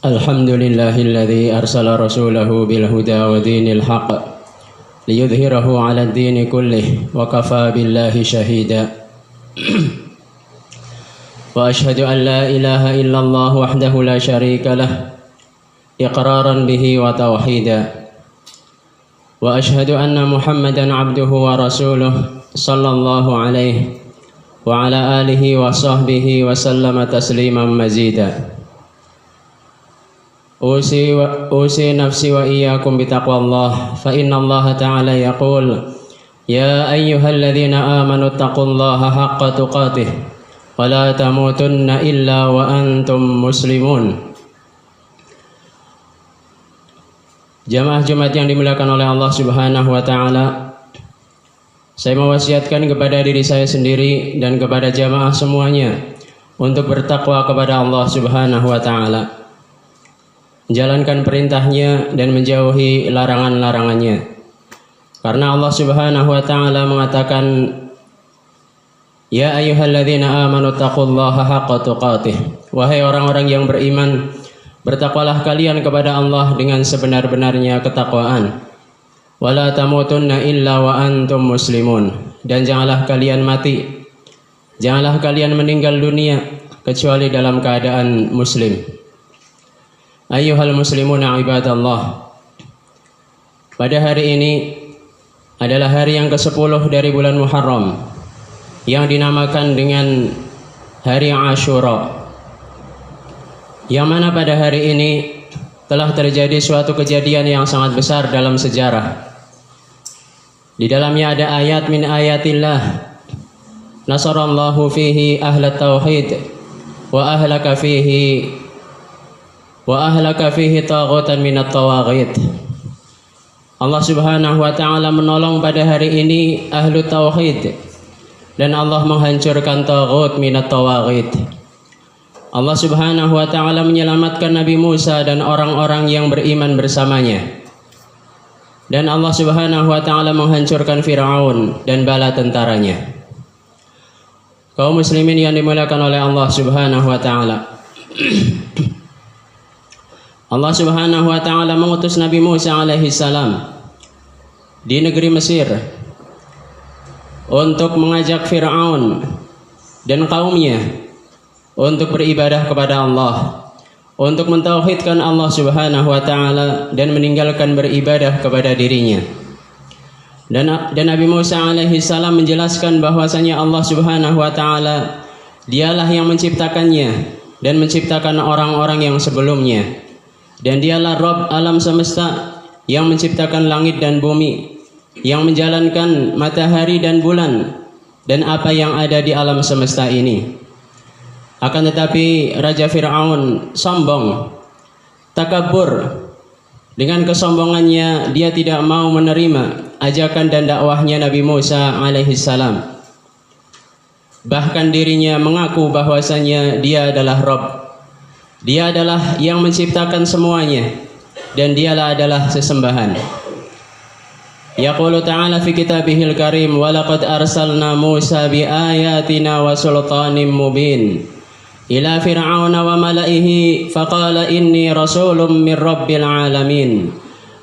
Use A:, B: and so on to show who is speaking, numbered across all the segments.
A: Alhamdulillahilladzi arsala rasulahu bil huda wa dinil haqq liyudhhirahu 'ala ad-din kullih wa kafaa billahi shahida. Wa ashhadu an la ilaha illallah wahdahu la syarika lah iqraran bihi wa tauhida. Wa ashhadu anna Muhammadan 'abduhu wa rasuluh sallallahu alaihi wa ala alihi wa sahbihi wa sallama tasliman mazida. Usi nafsi wa iyyakum bitaqwallah fa innallaha ta'ala yaqul ya ayyuhalladzina amanu taqullaha haqqa tuqatih wa la tamutunna illa wa antum muslimun. Jamaah Jumat yang dimuliakan oleh Allah Subhanahu wa taala, saya mewasiatkan kepada diri saya sendiri dan kepada jamaah semuanya untuk bertakwa kepada Allah Subhanahu wa taala, menjalankan perintahnya dan menjauhi larangan-larangannya. Karena Allah Subhanahu wa taala mengatakan, ya ayyuhalladzina amanu taqullaha haqqa tuqatih. Wahai orang-orang yang beriman, bertakwalah kalian kepada Allah dengan sebenar-benarnya ketakwaan. Wala tamutunna illa wa antum muslimun. Dan janganlah kalian mati, janganlah kalian meninggal dunia kecuali dalam keadaan muslim. Ayyuhal muslimuna ibadallah, pada hari ini adalah hari yang ke-10 dari bulan Muharram yang dinamakan dengan hari Ashura, yang mana pada hari ini telah terjadi suatu kejadian yang sangat besar dalam sejarah. Di dalamnya ada ayat min ayatillah, nasarallahu fihi ahlat tauhid wa ahlaka fihi taghutan minat tawaghit. Allah Subhanahu wa taala menolong pada hari ini ahlu tauhid dan Allah menghancurkan taghut minat tawaghit. Allah Subhanahu wa taala menyelamatkan Nabi Musa dan orang-orang yang beriman bersamanya. Dan Allah Subhanahu wa taala menghancurkan Firaun dan bala tentaranya. Kaum muslimin yang dimuliakan oleh Allah Subhanahu wa taala, Allah Subhanahu wa taala mengutus Nabi Musa alaihi salam di negeri Mesir untuk mengajak Firaun dan kaumnya untuk beribadah kepada Allah, untuk mentauhidkan Allah Subhanahu wa taala dan meninggalkan beribadah kepada dirinya. Dan Nabi Musa alaihi salam menjelaskan bahwasanya Allah Subhanahu wa taala dialah yang menciptakannya dan menciptakan orang-orang yang sebelumnya. Dan dialah Rabb alam semesta yang menciptakan langit dan bumi, yang menjalankan matahari dan bulan dan apa yang ada di alam semesta ini. Akan tetapi Raja Fir'aun sombong, takabur. Dengan kesombongannya dia tidak mau menerima ajakan dan dakwahnya Nabi Musa alaihi salam. Bahkan dirinya mengaku bahwasanya dia adalah Rabb. Dia adalah yang menciptakan semuanya dan dialah adalah sesembahan. Yaqulu ta'ala fi kitabihil karim wa laqad arsalna Musa bi ayatina wa sultanim mubin ila fir'auna wa mala'ihi faqala inni rasulun min rabbil alamin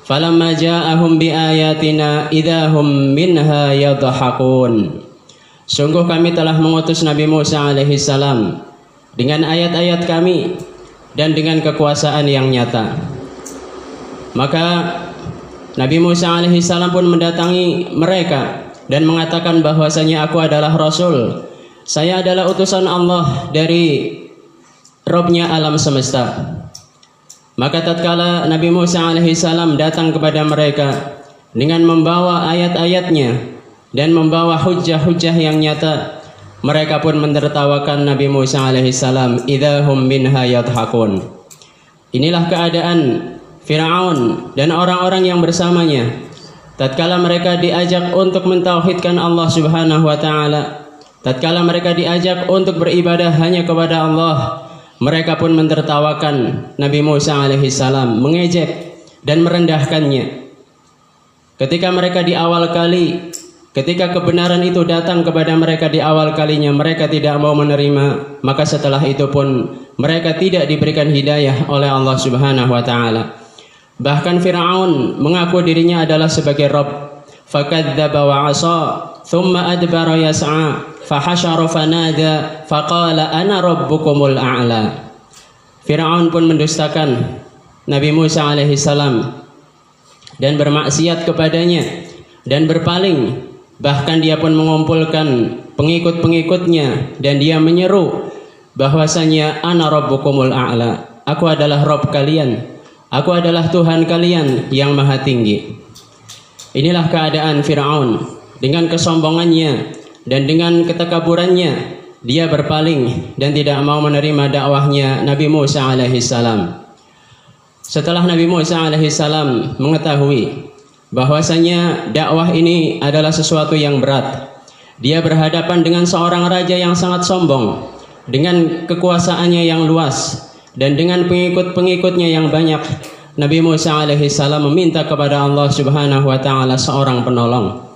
A: falamma ja'ahum bi ayatina idahum minha yadhakun. Sungguh kami telah mengutus Nabi Musa alaihi salam dengan ayat-ayat kami dan dengan kekuasaan yang nyata. Maka Nabi Musa alaihi salam pun mendatangi mereka dan mengatakan bahwasanya aku adalah Rasul. Saya adalah utusan Allah dari Rabbnya alam semesta. Maka tatkala Nabi Musa alaihi salam datang kepada mereka dengan membawa ayat-ayatnya dan membawa hujjah-hujjah yang nyata, mereka pun menertawakan Nabi Musa alaihi salam. Idahum minha yadhakun. Inilah keadaan Firaun dan orang-orang yang bersamanya tatkala mereka diajak untuk mentauhidkan Allah Subhanahu wa taala, tatkala mereka diajak untuk beribadah hanya kepada Allah, mereka pun menertawakan Nabi Musa alaihi salam, mengejek dan merendahkannya. Ketika mereka di awal kali Ketika kebenaran itu datang kepada mereka di awal kalinya, mereka tidak mau menerima, maka setelah itu pun mereka tidak diberikan hidayah oleh Allah Subhanahu wa taala. Bahkan Fir'aun mengaku dirinya adalah sebagai Rabb. Fakadzdzaba wa 'asa, thumma adbara yas'a, fahasyara fanada, faqala ana rabbukumul a'la. Fir'aun pun mendustakan Nabi Musa alaihi salam dan bermaksiat kepadanya dan berpaling. Bahkan dia pun mengumpulkan pengikut-pengikutnya dan dia menyeru bahwasanya ana rabbukumul a'la, aku adalah Rabb kalian, aku adalah Tuhan kalian yang maha tinggi. Inilah keadaan Fir'aun. Dengan kesombongannya dan dengan ketakaburannya, dia berpaling dan tidak mau menerima dakwahnya Nabi Musa alaihi salam. Setelah Nabi Musa alaihi salam mengetahui bahwasanya dakwah ini adalah sesuatu yang berat, dia berhadapan dengan seorang raja yang sangat sombong, dengan kekuasaannya yang luas dan dengan pengikut-pengikutnya yang banyak. Nabi Musa alaihi salam meminta kepada Allah Subhanahu wa taala seorang penolong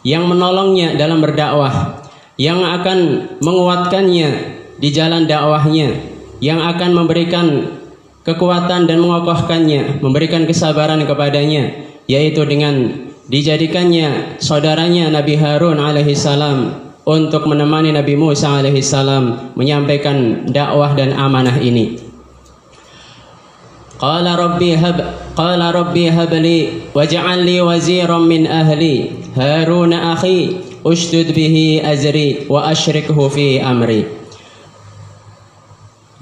A: yang menolongnya dalam berdakwah, yang akan menguatkannya di jalan dakwahnya, yang akan memberikan kekuatan dan mengokohkannya, memberikan kesabaran kepadanya, yaitu dengan dijadikannya saudaranya Nabi Harun alaihi salam untuk menemani Nabi Musa alaihi salam menyampaikan dakwah dan amanah ini. Qala rabbi habli waj'al li waziran min ahli Harun akhi ushdud bihi azri wa asyrikhu fi amri.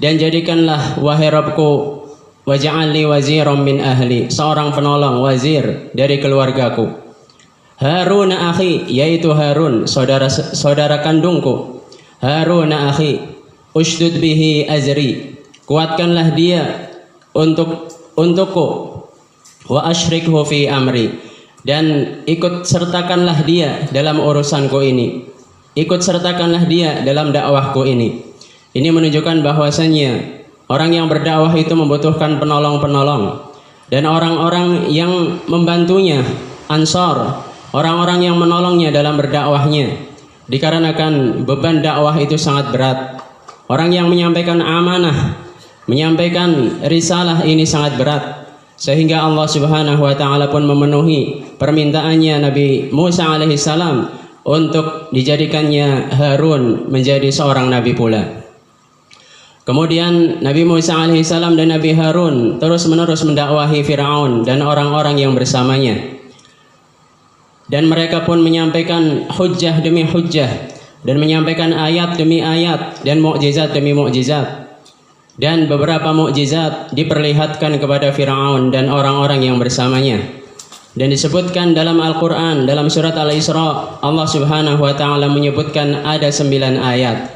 A: Dan jadikanlah wahai Rabbku, waj'al li waziran min ahli, seorang penolong, wazir dari keluargaku. Harun akhi, yaitu Harun, saudara kandungku. Harun akhi, ushdud bihi azri, kuatkanlah dia untukku. Wa asyrikhu fi amri, dan ikut sertakanlah dia dalam urusanku ini. Ikut sertakanlah dia dalam dakwahku ini. Ini menunjukkan bahwasannya orang yang berdakwah itu membutuhkan penolong-penolong dan orang-orang yang membantunya, ansor, orang-orang yang menolongnya dalam berdakwahnya. Dikarenakan beban dakwah itu sangat berat. Orang yang menyampaikan amanah, menyampaikan risalah ini sangat berat, sehingga Allah Subhanahu wa taala pun memenuhi permintaannya Nabi Musa alaihi salam untuk dijadikannya Harun menjadi seorang nabi pula. Kemudian Nabi Musa alaihi salam dan Nabi Harun terus-menerus mendakwahi Fir'aun dan orang-orang yang bersamanya. Dan mereka pun menyampaikan hujjah demi hujjah dan menyampaikan ayat demi ayat dan mukjizat demi mukjizat. Dan beberapa mukjizat diperlihatkan kepada Fir'aun dan orang-orang yang bersamanya. Dan disebutkan dalam Al-Quran, dalam surat Al-Isra, Allah Subhanahu wa ta'ala menyebutkan ada 9 ayat.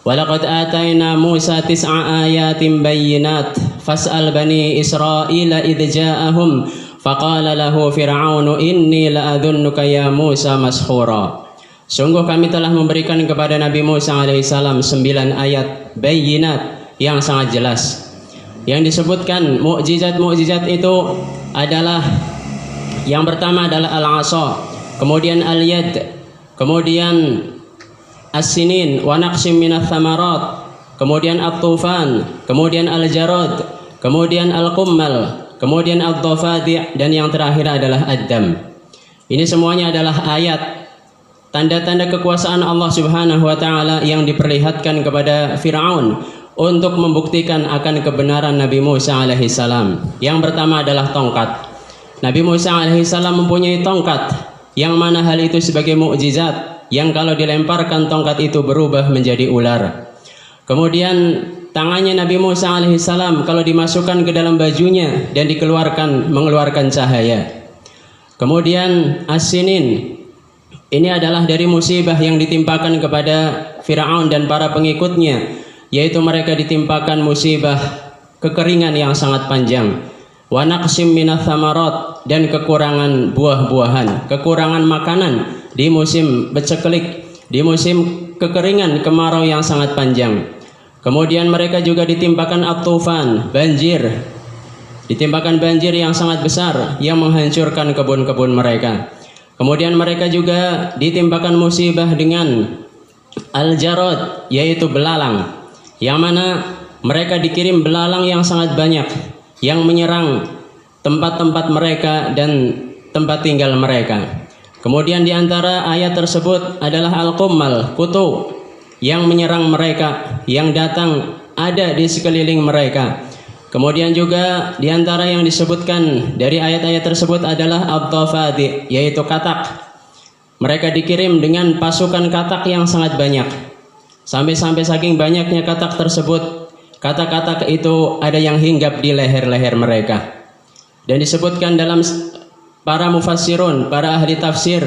A: Walaqad atayna Musa 9 ayatin bayyinat fas'al bani Israila idh ja'ahum faqala lahu Fir'aunu inni la'adhunnuka ya Musa mashura. Sungguh kami telah memberikan kepada Nabi Musa alaihissalam 9 ayat bayyinat yang sangat jelas. Yang disebutkan mukjizat-mukjizat itu adalah, yang pertama adalah al-'asa, kemudian al-yad, kemudian as-sinin wa naqsim minats tsamarat, kemudian at-tufan, kemudian al-jarad, kemudian al-qummal, kemudian ad-dhafadi', dan yang terakhir adalah ad-dam. Ini semuanya adalah ayat, tanda-tanda kekuasaan Allah Subhanahu wa taala yang diperlihatkan kepada Fir'aun untuk membuktikan akan kebenaran Nabi Musa alaihi salam. Yang pertama adalah tongkat. Nabi Musa alaihi salam mempunyai tongkat, yang mana hal itu sebagai mukjizat, yang kalau dilemparkan tongkat itu berubah menjadi ular. Kemudian tangannya Nabi Musa alaihissalam kalau dimasukkan ke dalam bajunya dan mengeluarkan cahaya. Kemudian as-sinin, ini adalah dari musibah yang ditimpakan kepada Fir'aun dan para pengikutnya, yaitu mereka ditimpakan musibah kekeringan yang sangat panjang. Wa naqsim minats tsamarat, dan kekurangan buah-buahan, kekurangan makanan di musim beceklik, di musim kekeringan, kemarau yang sangat panjang. Kemudian mereka juga ditimpakan at-tufan, banjir, ditimpakan banjir yang sangat besar yang menghancurkan kebun-kebun mereka. Kemudian mereka juga ditimpakan musibah dengan al-jarad, yaitu belalang, yang mana mereka dikirim belalang yang sangat banyak yang menyerang tempat-tempat mereka dan tempat tinggal mereka. Kemudian di antara ayat tersebut adalah al-qummal, kutu yang menyerang mereka, yang datang ada di sekeliling mereka. Kemudian juga di antara yang disebutkan dari ayat-ayat tersebut adalah ad-dafadi, yaitu katak. Mereka dikirim dengan pasukan katak yang sangat banyak. Sampai-sampai saking banyaknya katak tersebut, katak-katak itu ada yang hinggap di leher-leher mereka. Dan disebutkan dalam para mufassirun, para ahli tafsir,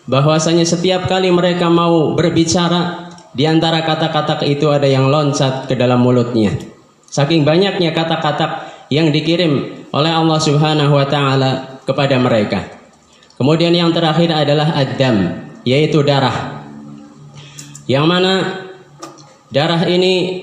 A: bahwasanya setiap kali mereka mau berbicara, di antara katak-katak itu ada yang loncat ke dalam mulutnya. Saking banyaknya katak-katak yang dikirim oleh Allah Subhanahu wa taala kepada mereka. Kemudian yang terakhir adalah ad-dam, yaitu darah. Yang mana darah ini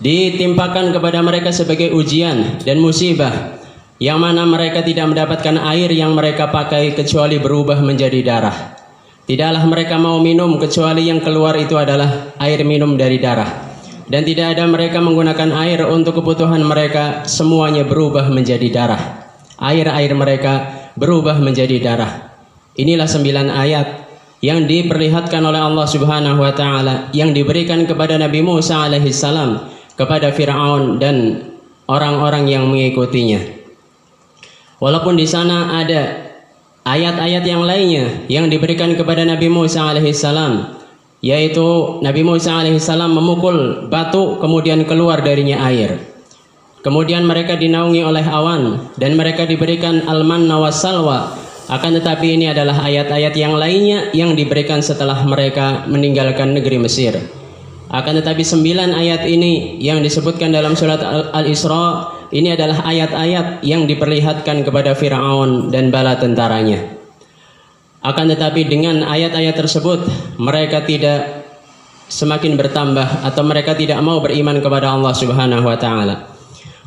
A: ditimpakan kepada mereka sebagai ujian dan musibah, yang mana mereka tidak mendapatkan air yang mereka pakai kecuali berubah menjadi darah. Tidaklah mereka mau minum kecuali yang keluar itu adalah air minum dari darah. Dan tidak ada mereka menggunakan air untuk kebutuhan mereka, semuanya berubah menjadi darah. Air-air mereka berubah menjadi darah. Inilah 9 ayat yang diperlihatkan oleh Allah Subhanahu wa taala yang diberikan kepada Nabi Musa alaihissalam, kepada Fir'aun dan orang-orang yang mengikutinya. Walaupun di sana ada ayat-ayat yang lainnya yang diberikan kepada Nabi Musa alaihissalam, yaitu Nabi Musa alaihissalam memukul batu kemudian keluar darinya air. Kemudian mereka dinaungi oleh awan dan mereka diberikan al-manna was-salwa. Akan tetapi ini adalah ayat-ayat yang lainnya yang diberikan setelah mereka meninggalkan negeri Mesir. Akan tetapi 9 ayat ini yang disebutkan dalam surat Al-Isra, ini adalah ayat-ayat yang diperlihatkan kepada Fir'aun dan bala tentaranya. Akan tetapi dengan ayat-ayat tersebut mereka tidak semakin bertambah atau mereka tidak mau beriman kepada Allah Subhanahu wa taala.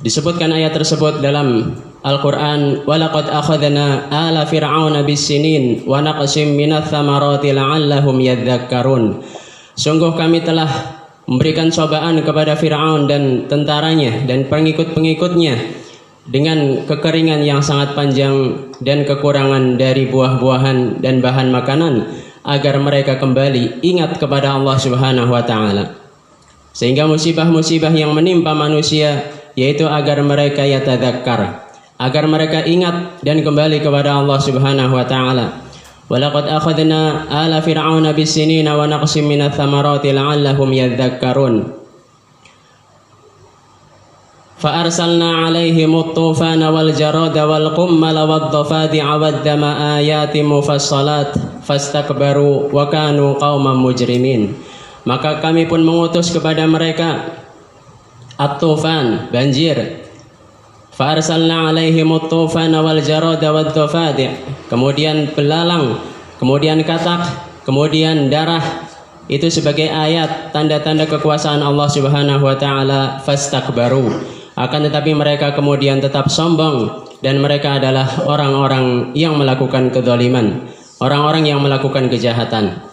A: Disebutkan ayat tersebut dalam Al-Qur'an, "Walaqad akhadna ala fir'auna bis-sinin wa naqsim minats tsamarati la'allahum yadhakkarun." Sungguh kami telah memberikan cobaan kepada Fir'aun dan tentaranya dan pengikut-pengikutnya dengan kekeringan yang sangat panjang dan kekurangan dari buah-buahan dan bahan makanan, agar mereka kembali ingat kepada Allah Subhanahu wa taala. Sehingga musibah-musibah yang menimpa manusia, yaitu agar mereka yatadzakkar, agar mereka ingat dan kembali kepada Allah Subhanahu wa taala. Walaqad akhadna ala fir'auna bis-sinina wa naqsim minats tsamarati la'allahum yadhakkarun. فأرسلنا عليهم الطوفان والجراد والقمل والضفادع والدم آيات مفصلات فاستكبروا وكانوا قوما مجرمين. Maka kami pun mengutus kepada mereka at-tufan, banjir. فأرسلنا عليهم الطوفان والجراد والضفادع, kemudian belalang, kemudian katak, kemudian darah. Itu sebagai ayat tanda-tanda kekuasaan Allah Subhanahu wa taala. Fastakbaru, akan tetapi mereka kemudian tetap sombong, dan mereka adalah orang-orang yang melakukan kezaliman, orang-orang yang melakukan kejahatan.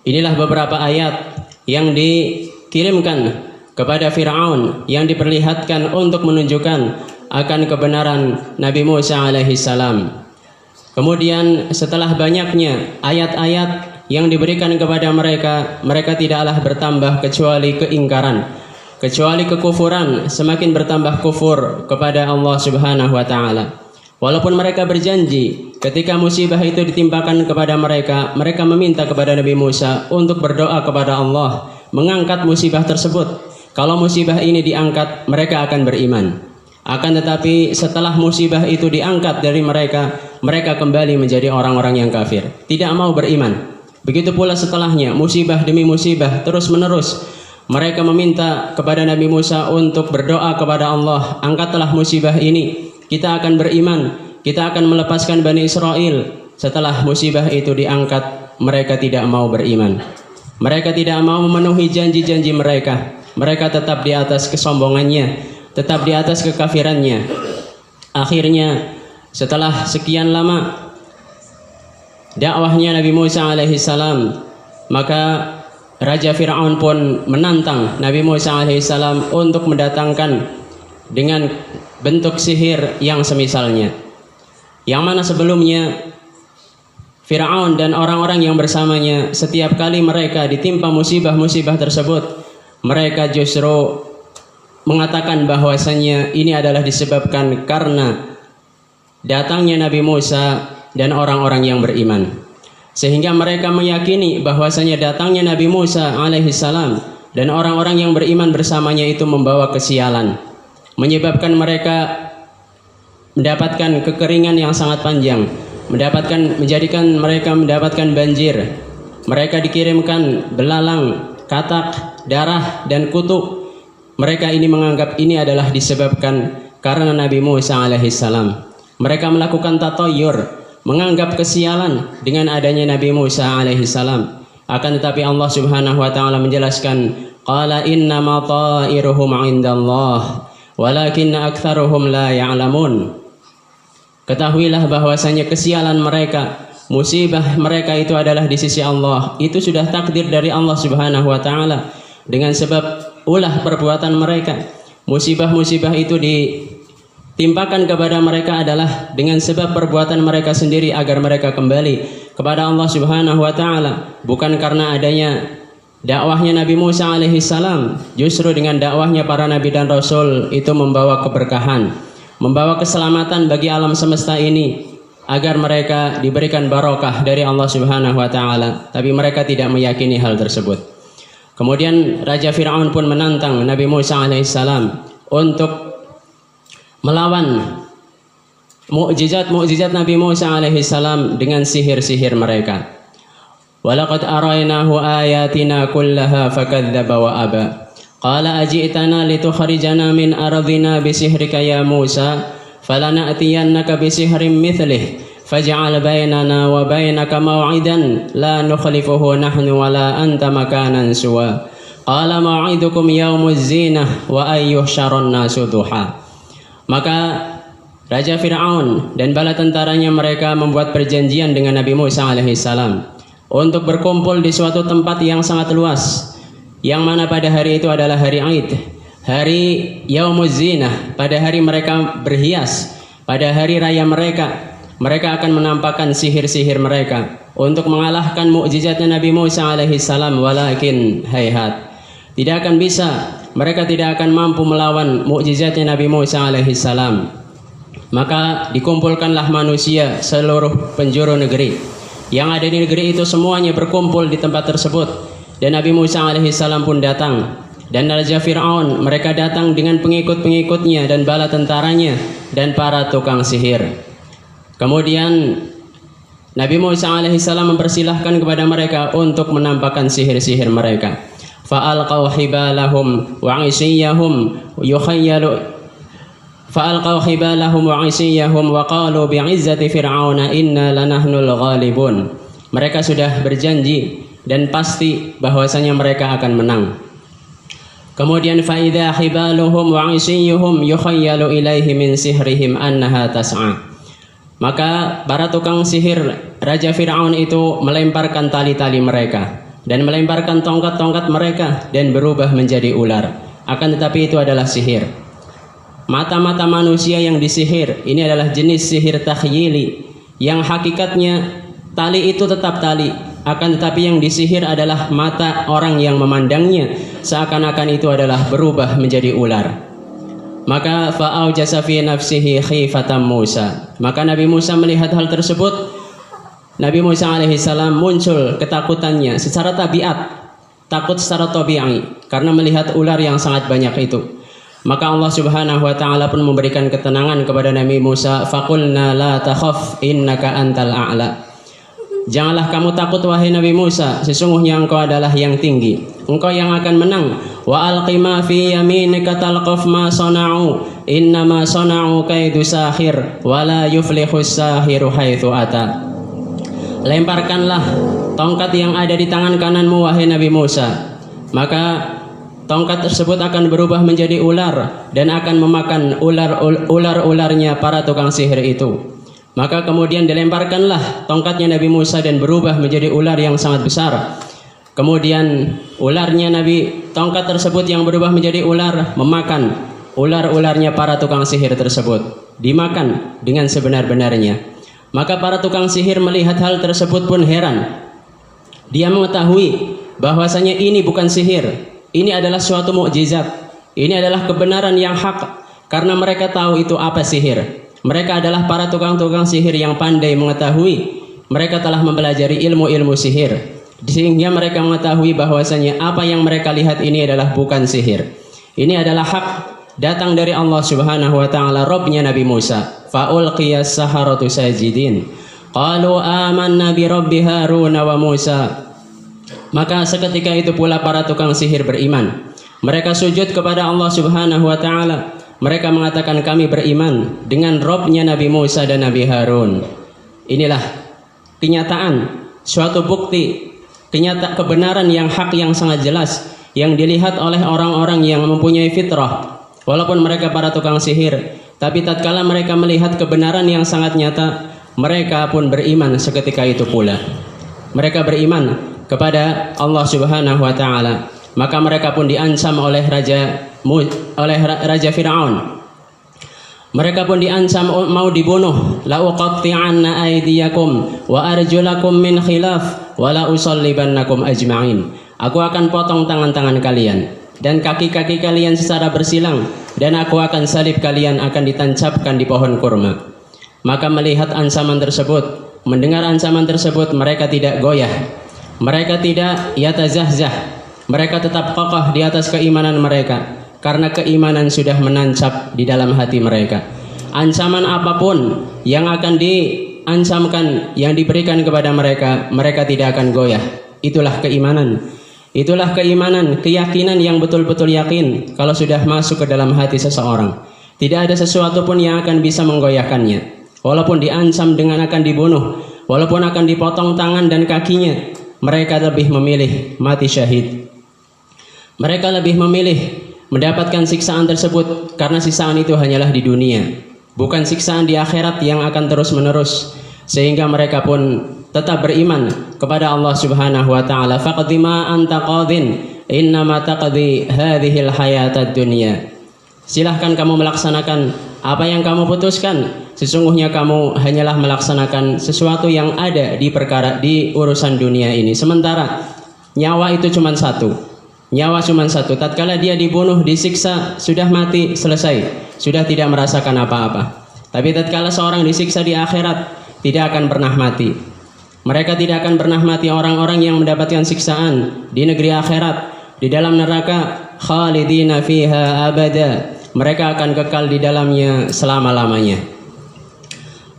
A: Inilah beberapa ayat yang dikirimkan kepada Fir'aun yang diperlihatkan untuk menunjukkan akan kebenaran Nabi Musa alaihissalam. Kemudian setelah banyaknya ayat-ayat yang diberikan kepada mereka, mereka tidaklah bertambah kecuali keingkaran, kecuali kekufuran, semakin bertambah kufur kepada Allah Subhanahu wa taala. Walaupun mereka berjanji ketika musibah itu ditimpakan kepada mereka, mereka meminta kepada Nabi Musa untuk berdoa kepada Allah mengangkat musibah tersebut. Kalau musibah ini diangkat, mereka akan beriman. Akan tetapi setelah musibah itu diangkat dari mereka, mereka kembali menjadi orang-orang yang kafir, tidak mau beriman. Begitu pula setelahnya, musibah demi musibah terus menerus. Mereka meminta kepada Nabi Musa untuk berdoa kepada Allah, angkatlah musibah ini, kita akan beriman, kita akan melepaskan Bani Israel. Setelah musibah itu diangkat, mereka tidak mau beriman. Mereka tidak mau memenuhi janji-janji mereka. Mereka tetap di atas kesombongannya, tetap di atas kekafirannya. Akhirnya setelah sekian lama dakwahnya Nabi Musa alaihissalam, maka Raja Fir'aun pun menantang Nabi Musa alaihissalam untuk mendatangkan dengan bentuk sihir yang semisalnya, yang mana sebelumnya Fir'aun dan orang-orang yang bersamanya setiap kali mereka ditimpa musibah-musibah tersebut, mereka justru mengatakan bahwasanya ini adalah disebabkan karena datangnya Nabi Musa dan orang-orang yang beriman, sehingga mereka meyakini bahwasanya datangnya Nabi Musa alaihissalam dan orang-orang yang beriman bersamanya itu membawa kesialan, menyebabkan mereka mendapatkan kekeringan yang sangat panjang, menjadikan mereka mendapatkan banjir. Mereka dikirimkan belalang, katak, darah, dan kutu. Mereka ini menganggap ini adalah disebabkan karena Nabi Musa alaihissalam. Mereka melakukan tatoyur, menganggap kesialan dengan adanya Nabi Musa alaihissalam. Akan tetapi Allah subhanahu wa ta'ala menjelaskan, qala innama ta'iruhum indallah walakinna aktsaruhum la ya'lamun. Ketahuilah bahwasanya kesialan mereka, musibah mereka itu adalah di sisi Allah. Itu sudah takdir dari Allah subhanahu wa ta'ala. Dengan sebab ulah perbuatan mereka, musibah-musibah itu ditimpakan kepada mereka adalah dengan sebab perbuatan mereka sendiri agar mereka kembali kepada Allah subhanahu wa ta'ala. Bukan karena adanya dakwahnya Nabi Musa alaihissalam. Justru dengan dakwahnya para nabi dan rasul itu membawa keberkahan, membawa keselamatan bagi alam semesta ini, agar mereka diberikan barokah dari Allah subhanahu wa ta'ala. Tapi mereka tidak meyakini hal tersebut. Kemudian Raja Fir'aun pun menantang Nabi Musa alaihissalam untuk melawan mukjizat Nabi Musa alaihissalam dengan sihir-sihir mereka. Walaqad arainahu ayatina kullaha fakadzdzaba wa aba. Qala aji'tana litukhrijana min ardina bisihrika ya Musa falana'tiyannaka bisihrin mithlih faj'al bainana wa bainaka maw'idan la nukhlifuhu nahnu wala anta makanan suwa. Qala maw'idukum yaumuz zinah wa ayyuhsyarun nasu duha. Maka Raja Fir'aun dan bala tentaranya mereka membuat perjanjian dengan Nabi Musa alaihissalam untuk berkumpul di suatu tempat yang sangat luas, yang mana pada hari itu adalah hari Aid, hari Yaumuz Zinah, pada hari mereka berhias, pada hari raya mereka akan menampakkan sihir-sihir mereka untuk mengalahkan mukjizatnya Nabi Musa alaihissalam. Walakin hayhat, tidak akan bisa, mereka tidak akan mampu melawan mukjizatnya Nabi Musa alaihissalam. Maka dikumpulkanlah manusia seluruh penjuru negeri, yang ada di negeri itu semuanya berkumpul di tempat tersebut. Dan Nabi Musa alaihissalam pun datang, dan Raja Fir'aun mereka datang dengan pengikut-pengikutnya dan bala tentaranya dan para tukang sihir. Kemudian Nabi Musa alaihissalam mempersilahkan kepada mereka untuk menampakkan sihir-sihir mereka. Fa'alqaw hibalahum wa 'isiyahum wa qalu bi'izzati fir'auna inna lanahnul ghalibun. Mereka sudah berjanji dan pasti bahwasanya mereka akan menang. Kemudian faida hibaluhum wa 'isiyuhum yukhayyalu ilaihi min sihrihim annaha tas'a. Maka para tukang sihir Raja Fir'aun itu melemparkan tali-tali mereka dan melemparkan tongkat-tongkat mereka dan berubah menjadi ular. Akan tetapi itu adalah sihir. Mata-mata manusia yang disihir ini adalah jenis sihir takhyili, yang hakikatnya tali itu tetap tali, akan tetapi yang disihir adalah mata orang yang memandangnya, seakan-akan itu adalah berubah menjadi ular. Maka fa'aujasa fi nafsihi khifatan Musa. Maka Nabi Musa melihat hal tersebut, Nabi Musa alaihissalam muncul ketakutannya secara tabiat, takut secara tabi'i karena melihat ular yang sangat banyak itu. Maka Allah subhanahu wa ta'ala pun memberikan ketenangan kepada Nabi Musa. Faqulna la takhaf innaka antal a'la. Janganlah kamu takut wahai Nabi Musa, sesungguhnya engkau adalah yang tinggi, engkau yang akan menang. Wa alqi ma fi yaminika talqaf ma sana'u innama sana'u kaidu sahir wa la yuflihu sahiru haitsu ata. Lemparkanlah tongkat yang ada di tangan kananmu wahai Nabi Musa, maka tongkat tersebut akan berubah menjadi ular dan akan memakan ular-ularnya para tukang sihir itu. Maka kemudian dilemparkanlah tongkatnya Nabi Musa dan berubah menjadi ular yang sangat besar. Kemudian tongkat tersebut yang berubah menjadi ular memakan ular-ularnya para tukang sihir tersebut. Dimakan dengan sebenar-benarnya. Maka para tukang sihir melihat hal tersebut pun heran. Dia mengetahui bahwasanya ini bukan sihir, ini adalah suatu mukjizat, ini adalah kebenaran yang hak, karena mereka tahu itu apa sihir. Mereka adalah para tukang-tukang sihir yang pandai mengetahui, mereka telah mempelajari ilmu-ilmu sihir, sehingga mereka mengetahui bahwasanya apa yang mereka lihat ini adalah bukan sihir, ini adalah hak, datang dari Allah Subhanahu wa taala, Rabbnya Nabi Musa. Fa ulqiyas saharatu sajidin qalu amanna bi rabbi Harun wa Musa. Maka seketika itu pula para tukang sihir beriman. Mereka sujud kepada Allah Subhanahu wa taala. Mereka mengatakan kami beriman dengan Rabbnya Nabi Musa dan Nabi Harun. Inilah kenyataan, suatu bukti kebenaran yang hak yang sangat jelas yang dilihat oleh orang-orang yang mempunyai fitrah. Walaupun mereka para tukang sihir, tapi tatkala mereka melihat kebenaran yang sangat nyata, mereka pun beriman seketika itu pula. Mereka beriman kepada Allah Subhanahu wa taala. Maka mereka pun diancam oleh Raja Fir'aun. Mereka pun diancam mau dibunuh. La uqatti'anna aydiyakum wa arjulakum min khilaf wa la usallibannakum ajma'in. Aku akan potong tangan-tangan kalian dan kaki-kaki kalian secara bersilang, dan aku akan salib kalian, akan ditancapkan di pohon kurma. Maka melihat ancaman tersebut, mendengar ancaman tersebut, mereka tidak goyah, mereka tidak yatazahzah, mereka tetap kokoh di atas keimanan mereka, karena keimanan sudah menancap di dalam hati mereka. Ancaman apapun yang akan diancamkan, yang diberikan kepada mereka, mereka tidak akan goyah. Itulah keimanan. Itulah keimanan, keyakinan yang betul-betul yakin kalau sudah masuk ke dalam hati seseorang. Tidak ada sesuatu pun yang akan bisa menggoyahkannya. Walaupun diancam dengan akan dibunuh, walaupun akan dipotong tangan dan kakinya, mereka lebih memilih mati syahid. Mereka lebih memilih mendapatkan siksaan tersebut, karena siksaan itu hanyalah di dunia, bukan siksaan di akhirat yang akan terus-menerus. Sehingga mereka pun tetap beriman kepada Allah Subhanahu wa taala. Faqdi ma anta qadin innama taqdi hadhil hayatad dunya. Silahkan kamu melaksanakan apa yang kamu putuskan. Sesungguhnya kamu hanyalah melaksanakan sesuatu yang ada di urusan dunia ini. Sementara nyawa itu cuma satu. Nyawa cuma satu. Tatkala dia dibunuh, disiksa, sudah mati, selesai. Sudah tidak merasakan apa-apa. Tapi tatkala seorang disiksa di akhirat, tidak akan pernah mati. Mereka tidak akan pernah mati, orang-orang yang mendapatkan siksaan di negeri akhirat, di dalam neraka, khalidina fiha abada. Mereka akan kekal di dalamnya selama-lamanya.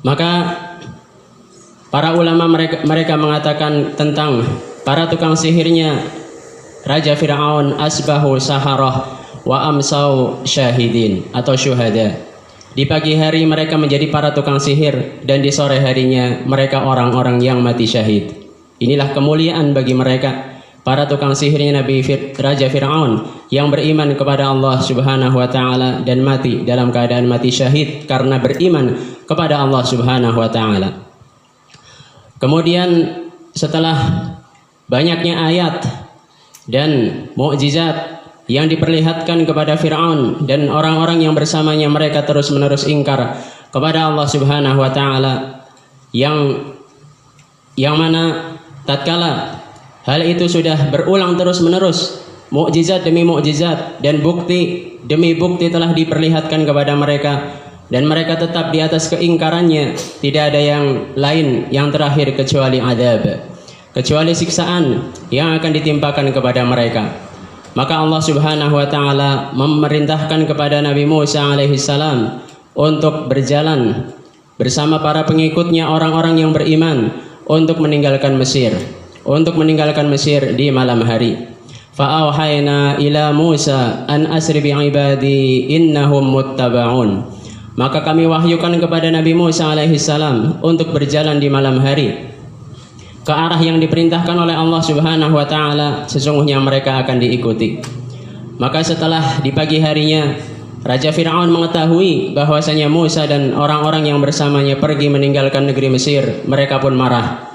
A: Maka para ulama mereka mengatakan tentang para tukang sihirnya Raja Fir'aun, asbahu saharah wa amsau syahidin atau syuhada. Di pagi hari mereka menjadi para tukang sihir, dan di sore harinya mereka orang-orang yang mati syahid. Inilah kemuliaan bagi mereka, para tukang sihirnya Raja Fir'aun yang beriman kepada Allah Subhanahu wa taala dan mati dalam keadaan mati syahid karena beriman kepada Allah Subhanahu wa taala. Kemudian setelah banyaknya ayat dan mukjizat yang diperlihatkan kepada Fir'aun dan orang-orang yang bersamanya, mereka terus-menerus ingkar kepada Allah Subhanahu wa taala, yang mana tatkala hal itu sudah berulang terus-menerus, mukjizat demi mukjizat dan bukti demi bukti telah diperlihatkan kepada mereka, dan mereka tetap di atas keingkarannya. Tidak ada yang lain yang terakhir kecuali azab, kecuali siksaan yang akan ditimpakan kepada mereka. Maka Allah Subhanahu wa taala memerintahkan kepada Nabi Musa alaihissalam untuk berjalan bersama para pengikutnya, orang-orang yang beriman, untuk meninggalkan Mesir, di malam hari. Fa'auhayna ila Musa an asri bi ibadi innahum muttaba'un. Maka kami wahyukan kepada Nabi Musa alaihissalam untuk berjalan di malam hari ke arah yang diperintahkan oleh Allah Subhanahu wa taala, sesungguhnya mereka akan diikuti. Maka setelah di pagi harinya Raja Fir'aun mengetahui bahwasanya Musa dan orang-orang yang bersamanya pergi meninggalkan negeri Mesir. Mereka pun marah.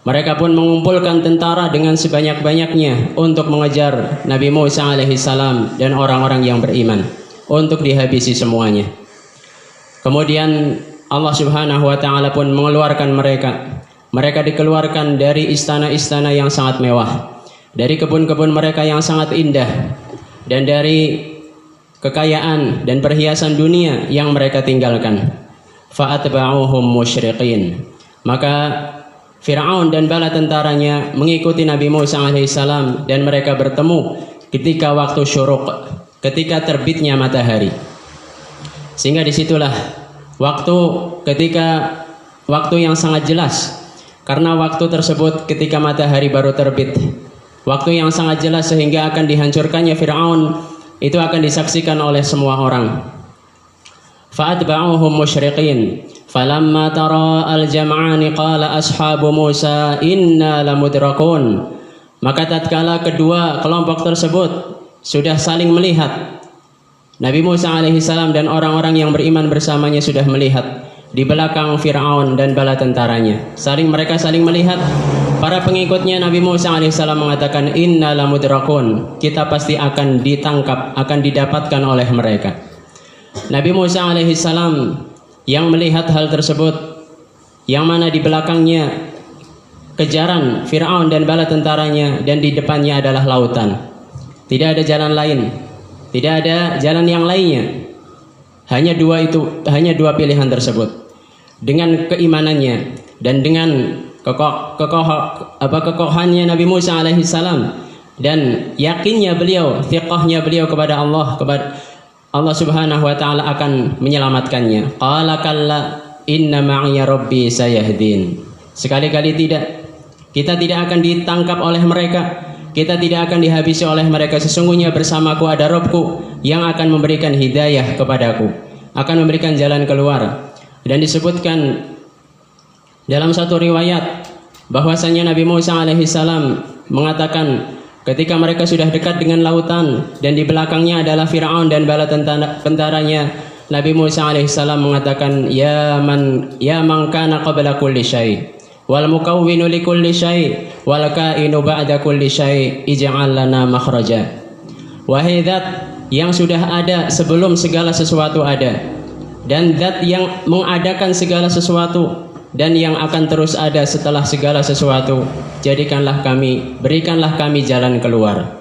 A: Mereka pun mengumpulkan tentara dengan sebanyak-banyaknya untuk mengejar Nabi Musa alaihissalam dan orang-orang yang beriman, untuk dihabisi semuanya. Kemudian Allah Subhanahu wa taala pun mengeluarkan mereka. Mereka dikeluarkan dari istana-istana yang sangat mewah, dari kebun-kebun mereka yang sangat indah, dan dari kekayaan dan perhiasan dunia yang mereka tinggalkan. Fa'atba'uhum musyriqin. Maka Fir'aun dan bala tentaranya mengikuti Nabi Musa alaihissalam, dan mereka bertemu ketika waktu syuruq, ketika terbitnya matahari. Sehingga disitulah waktu yang sangat jelas, karena waktu tersebut ketika matahari baru terbit, waktu yang sangat jelas sehingga akan dihancurkannya Fir'aun itu akan disaksikan oleh semua orang. Fa'atba'uhum musyriqin. Falamma tara al-jam'ani qala ashabu Musa inna lamudrakun. Maka tatkala kedua kelompok tersebut sudah saling melihat, Nabi Musa alaihissalam dan orang-orang yang beriman bersamanya sudah melihat di belakang Fir'aun dan bala tentaranya. Mereka saling melihat. Para pengikutnya Nabi Musa alaihissalam mengatakan inna lamudrakun, kita pasti akan ditangkap, akan didapatkan oleh mereka. Nabi Musa alaihissalam yang melihat hal tersebut, yang mana di belakangnya kejaran Fir'aun dan bala tentaranya, dan di depannya adalah lautan. Tidak ada jalan lain, tidak ada jalan yang lainnya. Hanya dua pilihan tersebut. Dengan keimanannya dan dengan kekohannya Nabi Musa alaihissalam, dan yakinnya beliau, thiqahnya beliau kepada Allah Subhanahu wa taala akan menyelamatkannya. Qala kalla inna ma'iya rabbi sayahdin. Sekali-kali tidak. Kita tidak akan ditangkap oleh mereka. Kita tidak akan dihabisi oleh mereka. Sesungguhnya bersamaku ada Rabbku yang akan memberikan hidayah kepadaku, akan memberikan jalan keluar. Dan disebutkan dalam satu riwayat bahwasanya Nabi Musa alaihissalam mengatakan ketika mereka sudah dekat dengan lautan dan di belakangnya adalah Fir'aun dan bala tentaranya, Nabi Musa alaihissalam mengatakan ya man kana qabla kulli syai' wal mukawwinu li kulli syai' wal kainu ba'da kulli syai' ij'al lana makhraja. Wahai zat yang sudah ada sebelum segala sesuatu ada, dan zat yang mengadakan segala sesuatu dan yang akan terus ada setelah segala sesuatu, berikanlah kami jalan keluar.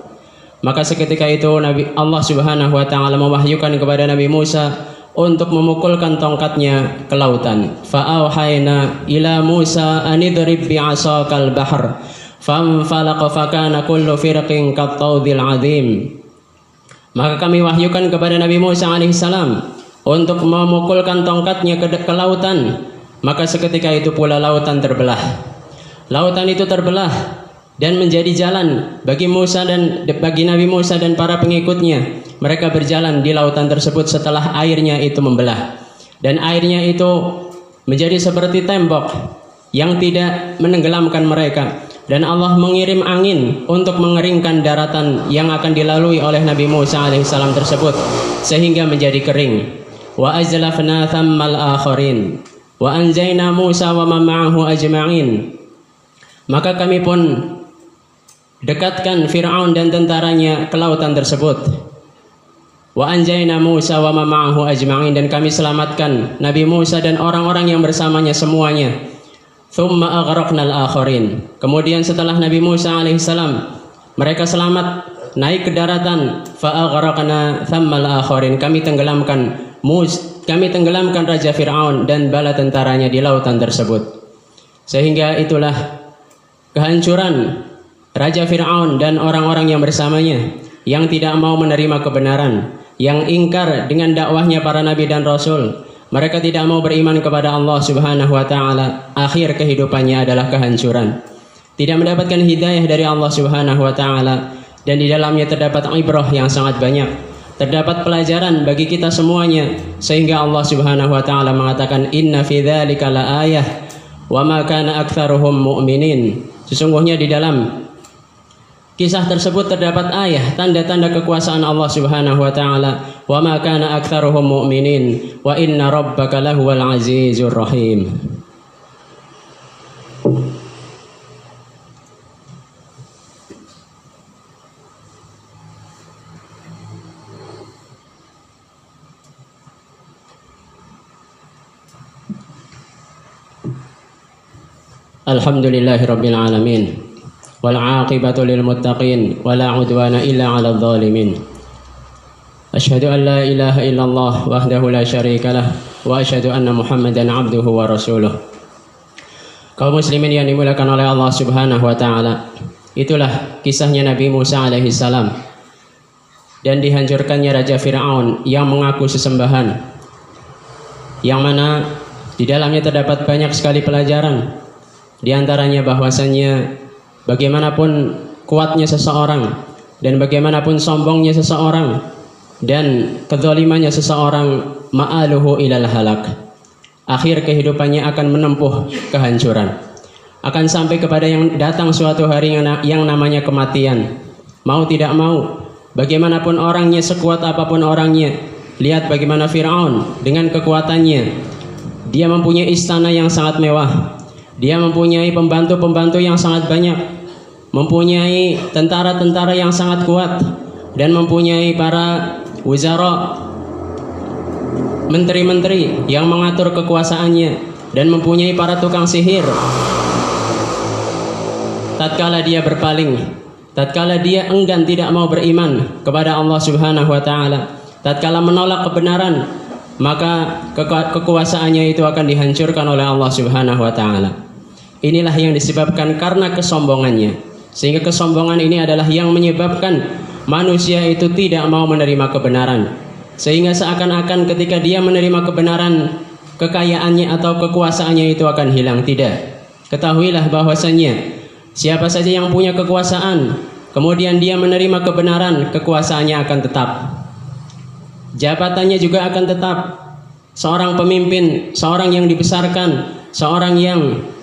A: Maka seketika itu Allah Subhanahu wa taala mewahyukan kepada Nabi Musa untuk memukulkan tongkatnya ke lautan. Fa'auhayna ila Musa anidrib bi'asakal bahr famfalaqa fakana kullu firqin kattawdil azim. Maka kami wahyukan kepada Nabi Musa alaihissalam untuk memukulkan tongkatnya ke lautan. Maka seketika itu pula lautan terbelah. Lautan itu terbelah dan menjadi jalan bagi Nabi Musa dan para pengikutnya. Mereka berjalan di lautan tersebut setelah airnya itu membelah, dan airnya itu menjadi seperti tembok yang tidak menenggelamkan mereka. Dan Allah mengirim angin untuk mengeringkan daratan yang akan dilalui oleh Nabi Musa alaihissalam tersebut sehingga menjadi kering. Wa azlafna thammal akharin wa anjayna Musa wa man ma'ahu ajma'in. Maka kami pun dekatkan Fir'aun dan tentaranya ke lautan tersebut. Wa anjayna Musa wa man ma'ahu ajma'in, dan kami selamatkan Nabi Musa dan orang-orang yang bersamanya semuanya. Thumma aghraqnal akharin. Kemudian setelah Nabi Musa alaihissalam mereka selamat naik ke daratan, fa aghraqna thammal akharin. Kami tenggelamkan Raja Fir'aun dan bala tentaranya di lautan tersebut. Sehingga itulah kehancuran Raja Fir'aun dan orang-orang yang bersamanya yang tidak mau menerima kebenaran, yang ingkar dengan dakwahnya para nabi dan rasul. Mereka tidak mau beriman kepada Allah Subhanahu wa taala. Akhir kehidupannya adalah kehancuran. Tidak mendapatkan hidayah dari Allah Subhanahu wa taala, dan di dalamnya terdapat ibrah yang sangat banyak. Terdapat pelajaran bagi kita semuanya, sehingga Allah Subhanahu wa taala mengatakan inna fi dzalika laayah wa ma kana aktsaruhum mu'minin. Sesungguhnya di dalam kisah tersebut terdapat ayat tanda-tanda kekuasaan Allah Subhanahu wa taala, "Wa ma kana aktsaruhum mu'minin wa inna rabbaka lahuwal azizur rahim." Alhamdulillahirabbil alamin. Wal 'aqibatu lil muttaqin wa la 'udwana illa 'alal zalimin. Asyhadu an la ilaha illallah wahdahu la syarikalah wa asyhadu anna Muhammadan 'abduhu wa rasuluh. Kaum muslimin yang dimuliakan oleh Allah Subhanahu wa taala, itulah kisahnya Nabi Musa alaihi salam dan dihancurkannya Raja Fir'aun yang mengaku sesembahan, yang mana di dalamnya terdapat banyak sekali pelajaran. Di antaranya bahwasannya bagaimanapun kuatnya seseorang dan bagaimanapun sombongnya seseorang dan kezalimannya seseorang, ma'aluhu ilal halak, akhir kehidupannya akan menempuh kehancuran, akan sampai kepada yang datang suatu hari yang namanya kematian. Mau tidak mau, bagaimanapun orangnya, sekuat apapun orangnya, lihat bagaimana Fir'aun dengan kekuatannya. Dia mempunyai istana yang sangat mewah, dia mempunyai pembantu-pembantu yang sangat banyak, mempunyai tentara-tentara yang sangat kuat, dan mempunyai para wuzara, menteri-menteri yang mengatur kekuasaannya, dan mempunyai para tukang sihir. Tatkala dia berpaling, tatkala dia enggan tidak mau beriman kepada Allah Subhanahu wa taala, tatkala menolak kebenaran, maka kekuasaannya itu akan dihancurkan oleh Allah Subhanahu wa taala. Inilah yang disebabkan karena kesombongannya, sehingga kesombongan ini adalah yang menyebabkan manusia itu tidak mau menerima kebenaran, sehingga seakan-akan ketika dia menerima kebenaran, kekayaannya atau kekuasaannya itu akan hilang. Tidak. Ketahuilah bahwasannya siapa saja yang punya kekuasaan kemudian dia menerima kebenaran, kekuasaannya akan tetap, jabatannya juga akan tetap. Seorang pemimpin, seorang yang dibesarkan, seorang yang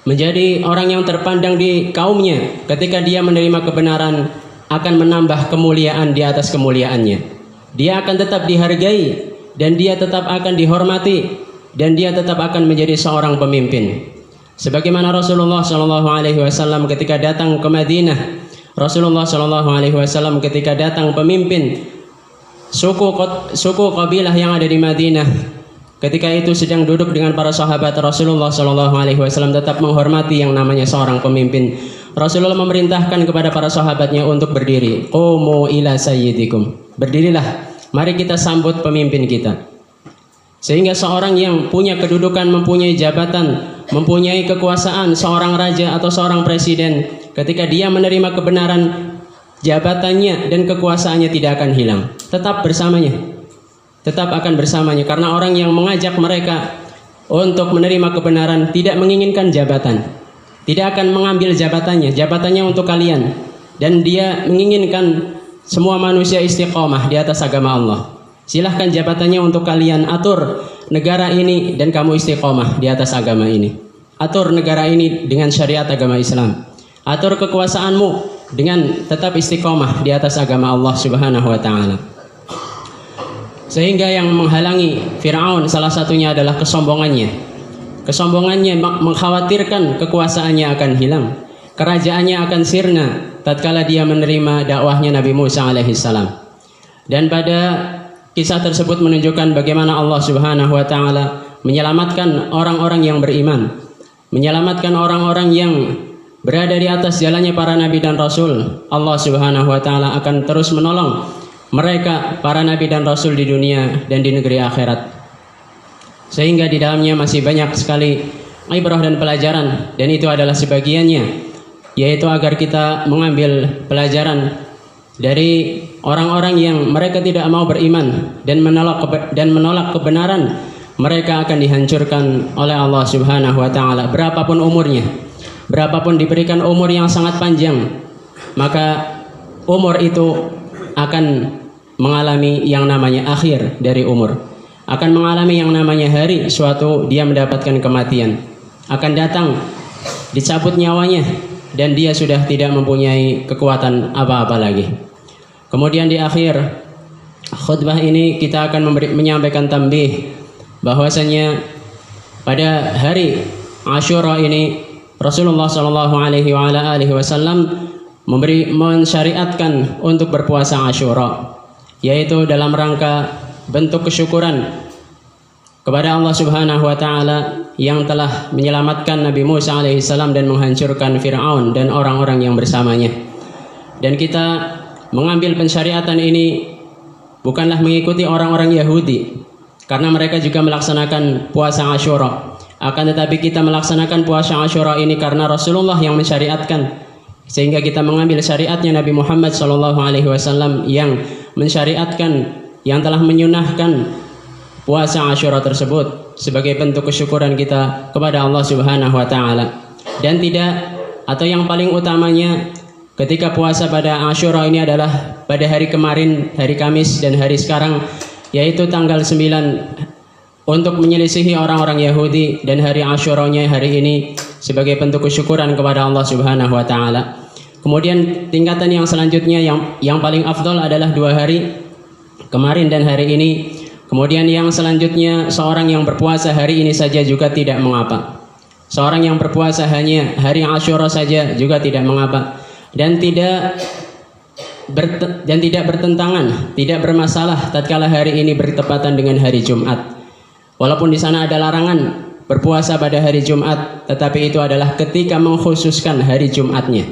A: menjadi orang yang terpandang di kaumnya, ketika dia menerima kebenaran akan menambah kemuliaan di atas kemuliaannya. Dia akan tetap dihargai dan dia tetap akan dihormati dan dia tetap akan menjadi seorang pemimpin. Sebagaimana Rasulullah Shallallahu Alaihi Wasallam ketika datang ke Madinah, Rasulullah Shallallahu Alaihi Wasallam ketika datang pemimpin suku kabilah yang ada di Madinah, ketika itu sedang duduk dengan para sahabat, Rasulullah Shallallahu Alaihi Wasallam tetap menghormati yang namanya seorang pemimpin. Rasulullah memerintahkan kepada para sahabatnya untuk berdiri. Qumu ila sayyidikum. Berdirilah, mari kita sambut pemimpin kita. Sehingga seorang yang punya kedudukan, mempunyai jabatan, mempunyai kekuasaan, seorang raja atau seorang presiden, ketika dia menerima kebenaran, jabatannya dan kekuasaannya tidak akan hilang, tetap bersamanya. Tetap akan bersamanya, karena orang yang mengajak mereka untuk menerima kebenaran tidak menginginkan jabatan, tidak akan mengambil jabatannya untuk kalian, dan dia menginginkan semua manusia istiqomah di atas agama Allah. Silahkan jabatannya untuk kalian, atur negara ini dan kamu istiqomah di atas agama ini, atur negara ini dengan syariat agama Islam, atur kekuasaanmu dengan tetap istiqomah di atas agama Allah Subhanahu wa taala. Sehingga yang menghalangi Fir'aun salah satunya adalah kesombongannya. Kesombongannya mengkhawatirkan kekuasaannya akan hilang, kerajaannya akan sirna tatkala dia menerima dakwahnya Nabi Musa alaihissalam. Dan pada kisah tersebut menunjukkan bagaimana Allah Subhanahu wa taala menyelamatkan orang-orang yang beriman, menyelamatkan orang-orang yang berada di atas jalannya para nabi dan rasul. Allah Subhanahu wa taala akan terus menolong mereka, para nabi dan rasul, di dunia dan di negeri akhirat. Sehingga di dalamnya masih banyak sekali ibrah dan pelajaran, dan itu adalah sebagiannya, yaitu agar kita mengambil pelajaran dari orang-orang yang mereka tidak mau beriman dan menolak kebenaran. Mereka akan dihancurkan oleh Allah Subhanahu wa taala, berapapun umurnya, berapapun diberikan umur yang sangat panjang, maka umur itu akan mengalami yang namanya akhir dari umur, akan mengalami yang namanya hari, suatu dia mendapatkan kematian, akan datang dicabut nyawanya, dan dia sudah tidak mempunyai kekuatan apa-apa lagi. Kemudian di akhir khutbah ini kita akan menyampaikan tambih bahwasanya pada hari Asyura ini Rasulullah SAW mensyariatkan untuk berpuasa Asyura, yaitu dalam rangka bentuk kesyukuran kepada Allah Subhanahu wa taala yang telah menyelamatkan Nabi Musa alaihissalam dan menghancurkan Fir'aun dan orang-orang yang bersamanya. Dan kita mengambil pensyariatan ini bukanlah mengikuti orang-orang Yahudi, karena mereka juga melaksanakan puasa Asyura. Akan tetapi kita melaksanakan puasa Asyura ini karena Rasulullah yang mensyariatkan, sehingga kita mengambil syariatnya Nabi Muhammad SAW yang mensyariatkan, yang telah menyunahkan puasa Asyura tersebut sebagai bentuk kesyukuran kita kepada Allah Subhanahu wa taala. Dan tidak, atau yang paling utamanya ketika puasa pada Asyura ini adalah pada hari kemarin, hari Kamis dan hari sekarang, yaitu tanggal 9, untuk menyelisihi orang-orang Yahudi, dan hari Asyuranya hari ini sebagai bentuk kesyukuran kepada Allah Subhanahu wa taala. Kemudian tingkatan yang selanjutnya yang paling afdol adalah 2 hari, kemarin dan hari ini. Kemudian yang selanjutnya seorang yang berpuasa hari ini saja juga tidak mengapa. Seorang yang berpuasa hanya hari Asyura saja juga tidak mengapa, dan tidak bertentangan, tidak bermasalah tatkala hari ini bertepatan dengan hari Jumat. Walaupun di sana ada larangan berpuasa pada hari Jumat, tetapi itu adalah ketika mengkhususkan hari Jumatnya.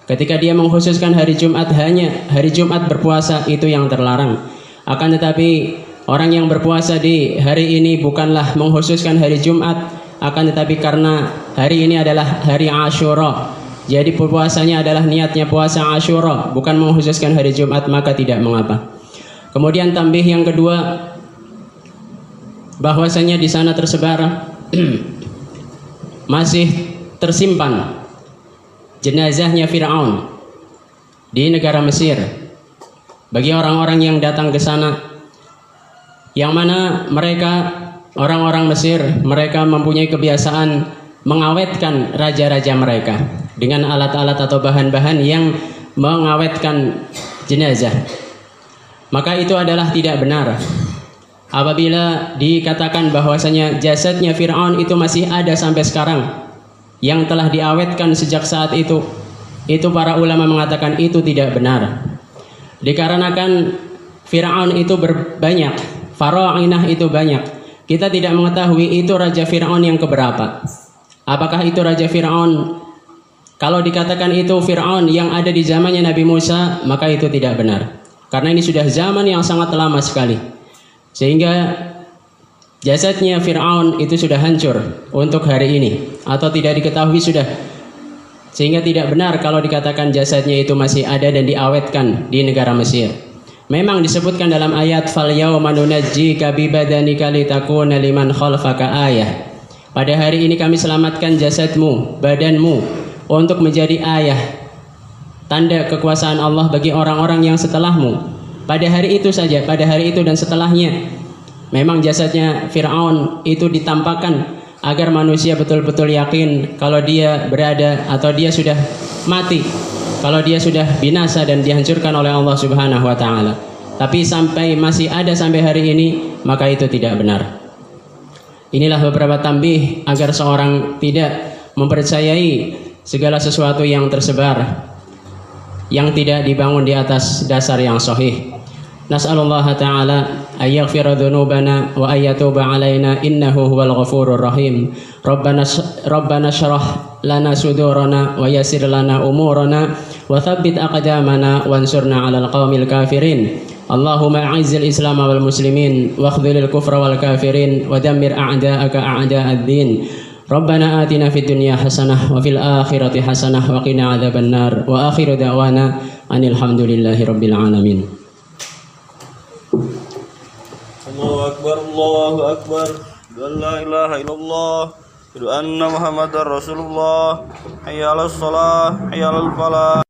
A: Ketika dia mengkhususkan hari Jumat, hanya hari Jumat berpuasa, itu yang terlarang. Akan tetapi orang yang berpuasa di hari ini bukanlah mengkhususkan hari Jumat, akan tetapi karena hari ini adalah hari Asyura, jadi puasanya adalah niatnya puasa Asyura, bukan mengkhususkan hari Jumat, maka tidak mengapa. Kemudian tambih yang kedua, bahwasanya di sana tersebar masih tersimpan jenazahnya Fir'aun di negara Mesir. Bagi orang-orang yang datang ke sana, yang mana mereka orang-orang Mesir, mereka mempunyai kebiasaan mengawetkan raja-raja mereka dengan alat-alat atau bahan-bahan yang mengawetkan jenazah. Maka itu adalah tidak benar apabila dikatakan bahwasanya jasadnya Fir'aun itu masih ada sampai sekarang, yang telah diawetkan sejak saat itu para ulama mengatakan itu tidak benar. Dikarenakan Fir'aun itu banyak, Farainah itu banyak. Kita tidak mengetahui itu Raja Fir'aun yang keberapa. Apakah itu Raja Fir'aun? Kalau dikatakan itu Fir'aun yang ada di zamannya Nabi Musa, maka itu tidak benar, karena ini sudah zaman yang sangat lama sekali, sehingga jasadnya Fir'aun itu sudah hancur untuk hari ini, atau tidak diketahui sudah, sehingga tidak benar kalau dikatakan jasadnya itu masih ada dan diawetkan di negara Mesir. Memang disebutkan dalam ayat fal yauma nunajjika bi badanika litakuna liman khalfaka ayah. Pada hari ini kami selamatkan jasadmu, badanmu, untuk menjadi ayah, tanda kekuasaan Allah bagi orang-orang yang setelahmu. Pada hari itu saja, pada hari itu dan setelahnya, memang jasadnya Fir'aun itu ditampakkan agar manusia betul-betul yakin kalau dia berada atau dia sudah mati, kalau dia sudah binasa dan dihancurkan oleh Allah Subhanahu wa taala. Tapi sampai masih ada sampai hari ini, maka itu tidak benar. Inilah beberapa tambih agar seorang tidak mempercayai segala sesuatu yang tersebar yang tidak dibangun di atas dasar yang sahih. Nas'alullaha ta'ala ayyaghfira dhunubana wa ayyatuba alaina innahu huwal ghafurur rahim. Rabbana syrah lana sudurana wa yassir lana umurana wa thabbit aqdamana wansurna 'alal qaumil kafirin. Allahumma a'izzil Islam wal muslimin wa khdzilil kufra wal kafirin wa dammir a'da'aka a'da'ad-din. Rabbana atina fid dunya hasanah wa fil akhirati hasanah wa qina adzabannar. Wa akhiru da'wana anil hamdulillahi rabbil alamin.
B: Allahu akbar, Allahu akbar. La ilaha illallah. Asyhadu anna Muhammadar Rasulullah. Hayya 'alas shalah, hayya 'alal falah.